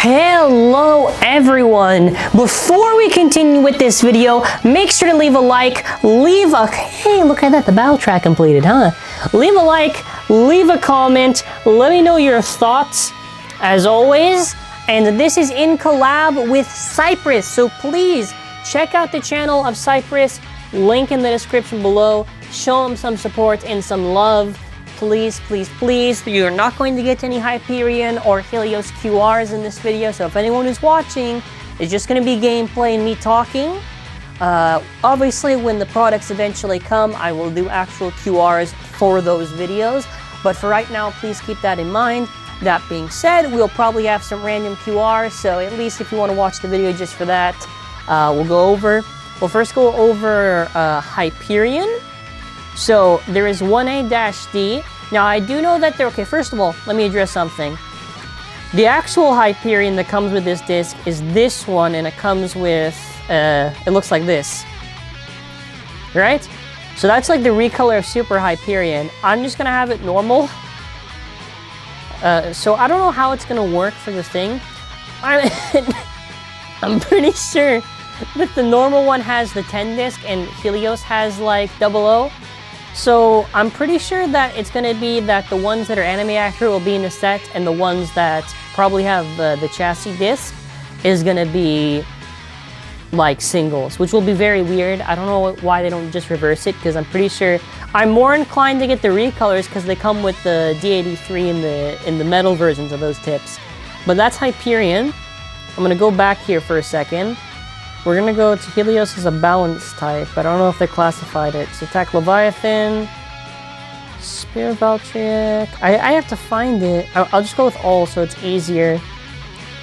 Hello everyone! Before we continue with this video, make sure to leave a like, hey, look at that, the battle track completed, huh? Leave a like, leave a comment, let me know your thoughts, as always. And this is in collab with Cypress, so please check out the channel of Cypress, link in the description below, show him some support and some love. Please, please, please, you're not going to get any Hyperion or Helios QRs in this video, so if anyone who's watching, it's just going to be gameplay and me talking. Obviously, when the products eventually come, I will do actual QRs for those videos, but for right now, please keep that in mind. That being said, we'll probably have some random QRs, so at least if you want to watch the video just for that, we'll first go over Hyperion. So there is 1A-D. Now I do know that okay, first of all, let me address something. The actual Hyperion that comes with this disc is this one, and it comes with, it looks like this. Right? So that's like the recolor of Super Hyperion. I'm just gonna have it normal. So I don't know how it's gonna work for the thing. I'm pretty sure that the normal one has the 10 disc and Helios has like 00. So I'm pretty sure that it's going to be that the ones that are anime accurate will be in the set, and the ones that probably have the chassis disc is going to be like singles, which will be very weird. I don't know why they don't just reverse it, because I'm pretty sure I'm more inclined to get the recolors because they come with the D83 in the metal versions of those tips. But that's Hyperion. I'm going to go back here for a second. We're going to go to Helios as a balance type. I don't know if they classified it. So attack Leviathan, Spear Valtryek. I have to find it. I'll just go with all so it's easier.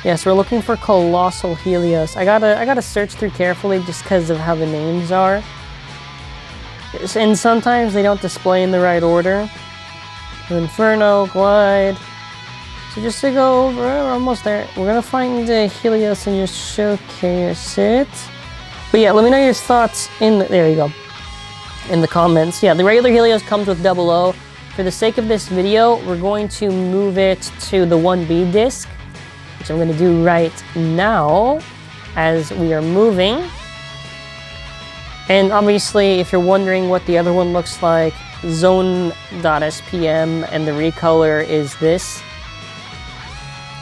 Yes, we're looking for Kolosos Helios. I gotta search through carefully just because of how the names are. And sometimes they don't display in the right order. Inferno, Glide. So just to go over, we're almost there. We're gonna find the Helios and just showcase it. But yeah, let me know your thoughts there you go, in the comments. Yeah, the regular Helios comes with 00. For the sake of this video, we're going to move it to the 1B disc, which I'm gonna do right now as we are moving. And obviously, if you're wondering what the other one looks like, Zone-SPM, and the recolor is this.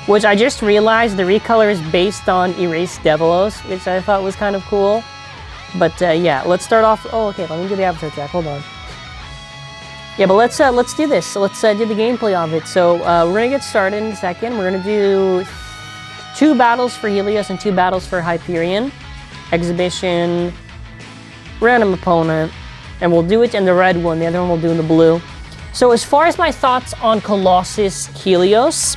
Which I just realized the recolor is based on Erased Devolos, which I thought was kind of cool. But yeah, let's start off. Oh, okay, let me do the avatar track. Hold on. Yeah, but let's do this. So let's do the gameplay of it. So we're gonna get started in a second. We're gonna do 2 battles for Helios and 2 battles for Hyperion. Exhibition, random opponent, and we'll do it in the red one. The other one we'll do in the blue. So as far as my thoughts on Kolosos Helios.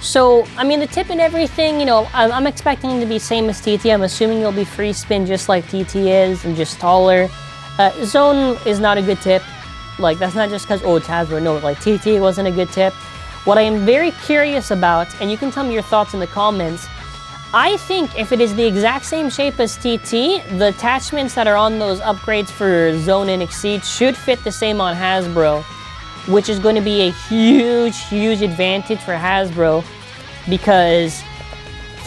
So, I mean, the tip and everything, you know, I'm expecting it to be same as TT. I'm assuming it'll be free spin just like TT is and just taller. Zone is not a good tip. Like, that's not just because, oh, it's Hasbro. No, like, TT wasn't a good tip. What I am very curious about, and you can tell me your thoughts in the comments, I think if it is the exact same shape as TT, the attachments that are on those upgrades for Zone and Exceed should fit the same on Hasbro, which is going to be a huge, huge advantage for Hasbro, because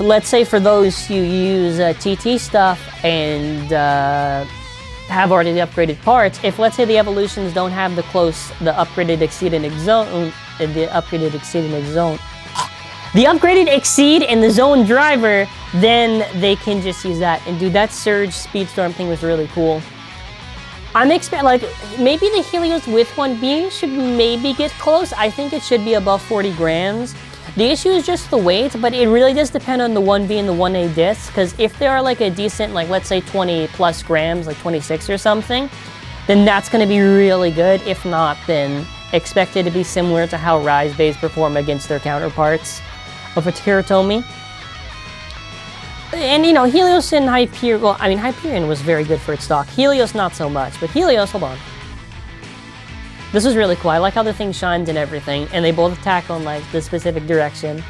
let's say for those who use TT stuff and have already the upgraded parts, if let's say the evolutions don't have the upgraded Exceed and Zone, the upgraded Exceed and the Zone driver, then they can just use that. And dude, that Surge Speedstorm thing was really cool. I'm expecting, like, maybe the Helios with 1B should maybe get close. I think it should be above 40 grams. The issue is just the weight, but it really does depend on the 1B and the 1A discs, because if they are like a decent, like, let's say 20 plus grams, like 26 or something, then that's going to be really good. If not, then expect it to be similar to how Rise Bays perform against their counterparts of a Hiratomi. And, you know, Helios and Hyperion, well, I mean, Hyperion was very good for its stock. Helios, not so much. But Helios, hold on. This is really cool. I like how the thing shines and everything. And they both attack on, like, the specific direction.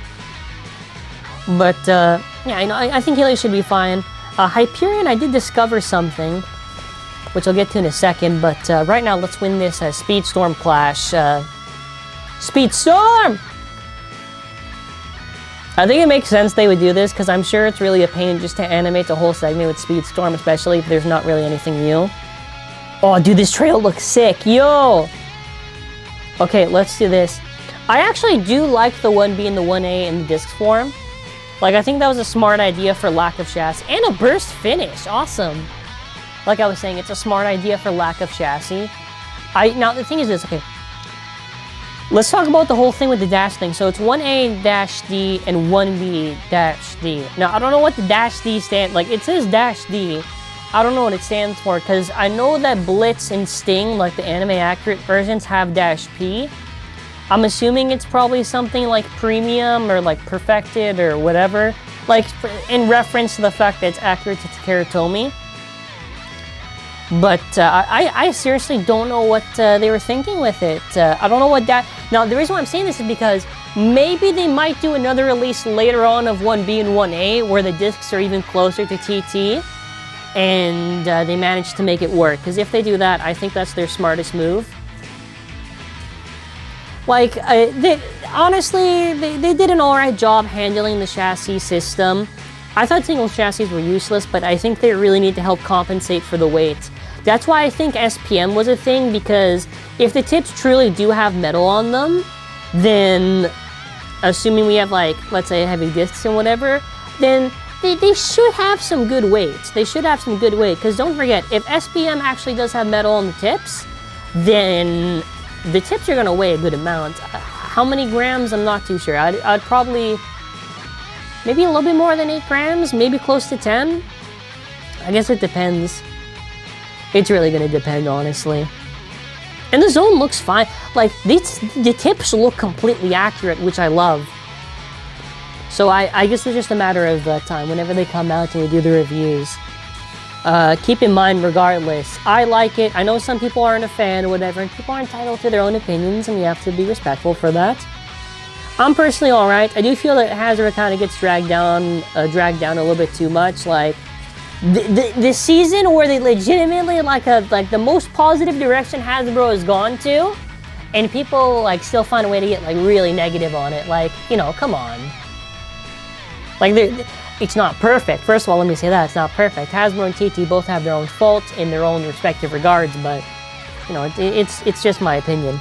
But, yeah, you know, I think Helios should be fine. Hyperion, I did discover something, which I'll get to in a second. But right now, let's win this Speedstorm Clash. Speedstorm! I think it makes sense they would do this, because I'm sure it's really a pain just to animate the whole segment with Speedstorm, especially if there's not really anything new. Oh, dude, this trail looks sick. Yo! Okay, let's do this. I actually do like the 1B and the 1A in the disc form. Like, I think that was a smart idea for lack of chassis. And a burst finish. Awesome. Like I was saying, it's a smart idea for lack of chassis. Now, the thing is this, okay. Let's talk about the whole thing with the dash thing. So it's 1A-D and 1B-D. Now, I don't know what the dash D stands, like, it says dash D. I don't know what it stands for, because I know that Blitz and Sting, like the anime accurate versions, have dash P. I'm assuming it's probably something like premium or like perfected or whatever, like in reference to the fact that it's accurate to Teratomi. But I seriously don't know what they were thinking with it. I don't know what that... Now, the reason why I'm saying this is because maybe they might do another release later on of 1B and 1A where the discs are even closer to TT and they manage to make it work. Because if they do that, I think that's their smartest move. Like, honestly, they did an alright job handling the chassis system. I thought single chassis were useless, but I think they really need to help compensate for the weight. That's why I think SPM was a thing, because if the tips truly do have metal on them, then, assuming we have, like, let's say heavy discs and whatever, then they should have some good weights. They should have some good weight, because don't forget, if SPM actually does have metal on the tips, then the tips are going to weigh a good amount. How many grams? I'm not too sure. I'd probably... maybe a little bit more than 8 grams, maybe close to 10. I guess it depends. It's really gonna depend, honestly. And the zone looks fine. Like, the tips look completely accurate, which I love. So I guess it's just a matter of time, whenever they come out and we do the reviews. Keep in mind, regardless, I like it. I know some people aren't a fan or whatever, and people are entitled to their own opinions, and we have to be respectful for that. I'm personally alright. I do feel that Hasbro kind of gets dragged down a little bit too much. Like, the season where they legitimately, like the most positive direction Hasbro has gone to, and people, like, still find a way to get, like, really negative on it. Like, you know, come on. Like, it's not perfect. First of all, let me say that. It's not perfect. Hasbro and TT both have their own faults in their own respective regards, but, you know, it's just my opinion.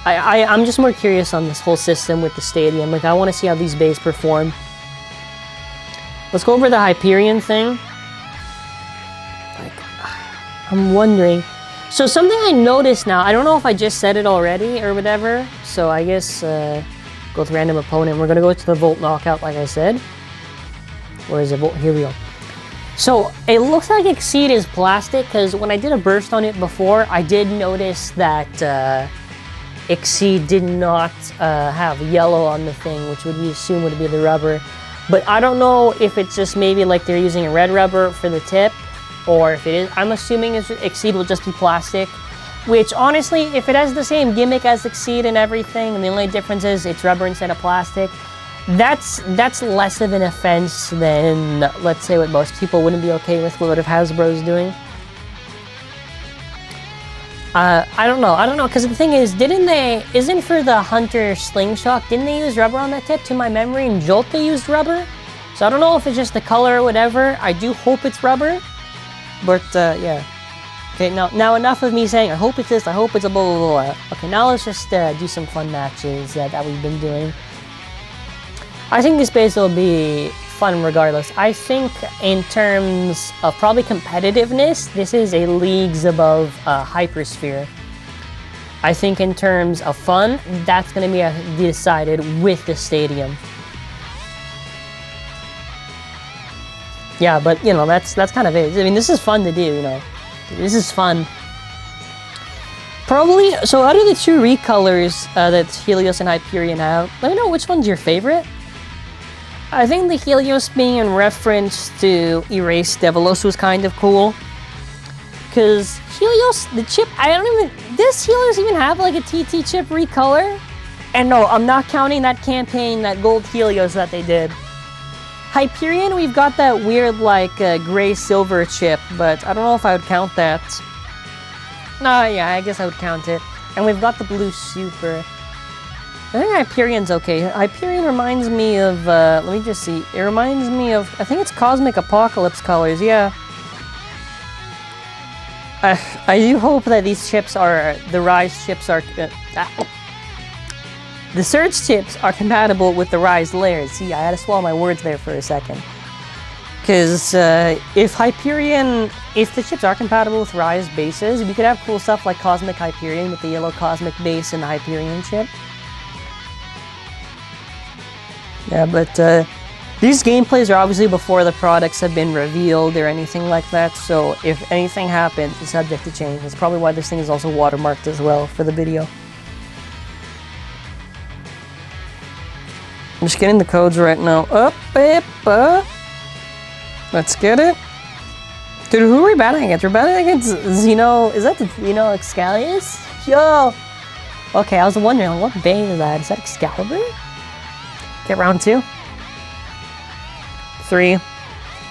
I'm just more curious on this whole system with the stadium. Like, I want to see how these bays perform. Let's go over the Hyperion thing. Like, I'm wondering. So something I noticed now, I don't know if I just said it already or whatever, so I guess go with random opponent. We're going to go to the Volt knockout, like I said. Where is it? Volt? Here we go. So it looks like Exceed is plastic, because when I did a burst on it before, I did notice that Exceed did not have yellow on the thing, which would we assume would be the rubber. But I don't know if it's just maybe like they're using a red rubber for the tip, or if it is. I'm assuming Exceed will just be plastic, which honestly, if it has the same gimmick as Exceed and everything, and the only difference is it's rubber instead of plastic, that's less of an offense than, let's say, what most people wouldn't be okay with what Hasbro is doing. I don't know, because the thing is, isn't for the Hunter Slingshot, didn't they use rubber on that tip? To my memory, in Jolt they used rubber. So I don't know if it's just the color or whatever. I do hope it's rubber, but yeah. Okay, now enough of me saying, I hope it's this, I hope it's a blah, blah, blah. Okay, now let's just do some fun matches that we've been doing. I think this base will be fun regardless. I think in terms of probably competitiveness, this is a leagues above Hypersphere. I think in terms of fun, that's going to be decided with the stadium. Yeah, but you know, that's kind of it. I mean, this is fun to do, you know. This is fun. Probably, so out of the two recolors that Helios and Hyperion have, let me know which one's your favorite. I think the Helios being in reference to Erase Devolos was kind of cool. Because Helios, the chip, does Helios even have like a TT chip recolor? And no, I'm not counting that campaign, that gold Helios that they did. Hyperion, we've got that weird like gray-silver chip, but I don't know if I would count that. No, yeah, I guess I would count it. And we've got the blue super. I think Hyperion's okay. Hyperion reminds me of, let me just see. It reminds me of, I think it's Cosmic Apocalypse colors, yeah. I do hope that these chips are, the Rise chips are, the Surge chips are compatible with the Rise layers. See, I had to swallow my words there for a second. Because if Hyperion, if the chips are compatible with Rise bases, we could have cool stuff like Cosmic Hyperion with the yellow Cosmic base and the Hyperion chip. Yeah, but these gameplays are obviously before the products have been revealed or anything like that, so if anything happens, it's subject to change. That's probably why this thing is also watermarked as well for the video. I'm just getting the codes right now. Let's get it. Dude, who are we battling against? We're battling against Xeno. Is that the Xeno Excalius? Yo! Okay, I was wondering, what bane is that? Is that Excalibur? Okay, round 2. 3,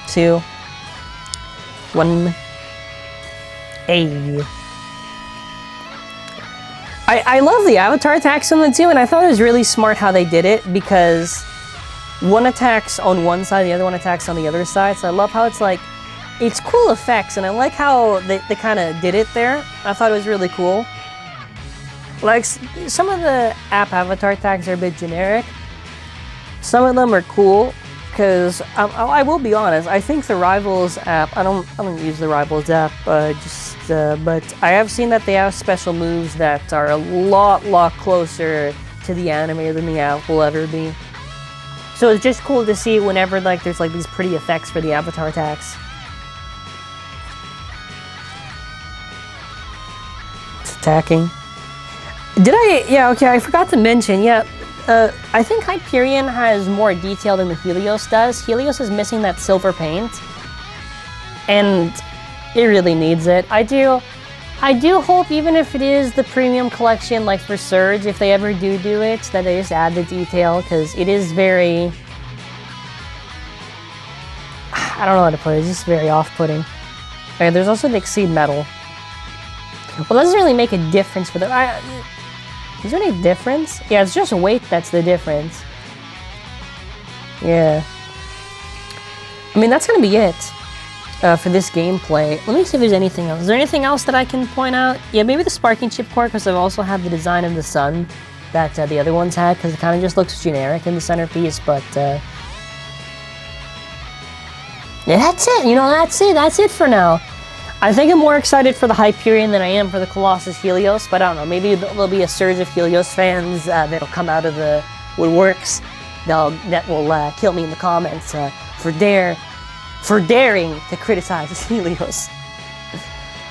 2, 1. Hey. I love the avatar attacks on the two, and I thought it was really smart how they did it, because one attacks on one side, the other one attacks on the other side, so I love how it's like, it's cool effects, and I like how they kind of did it there. I thought it was really cool. Like, some of the app avatar attacks are a bit generic. Some of them are cool, because I will be honest, I think the Rivals app, I don't use the Rivals app, but I have seen that they have special moves that are a lot closer to the anime than the app will ever be. So it's just cool to see whenever like there's like these pretty effects for the avatar attacks. It's attacking. Yeah, okay, I forgot to mention, yeah. I think Hyperion has more detail than the Helios does. Helios is missing that silver paint, and it really needs it. I do hope, even if it is the premium collection, like for Surge, if they ever do it, that they just add the detail, because it is very, I don't know how to put it, it's just very off-putting. Okay, there's also the Exceed Metal. Well, it doesn't really make a difference for the, is there any difference? Yeah, it's just weight that's the difference. Yeah. I mean, that's gonna be it for this gameplay. Let me see if there's anything else. Is there anything else that I can point out? Yeah, maybe the Sparking Chip Core, because I also have the design of the sun that the other ones had, because it kind of just looks generic in the centerpiece, but yeah, that's it. You know, that's it for now. I think I'm more excited for the Hyperion than I am for the Kolosos Helios, but I don't know, maybe there'll be a surge of Helios fans that'll come out of the woodworks that will kill me in the comments for daring to criticize Helios.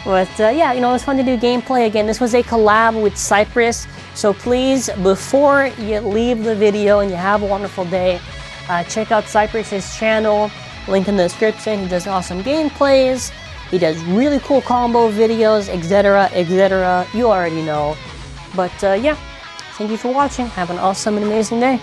But yeah, you know, it was fun to do gameplay again. This was a collab with Cypress, so please, before you leave the video and you have a wonderful day, check out Cypress's channel, link in the description. He does awesome gameplays. He does really cool combo videos, etc., etc. You already know. But yeah, thank you for watching. Have an awesome and amazing day.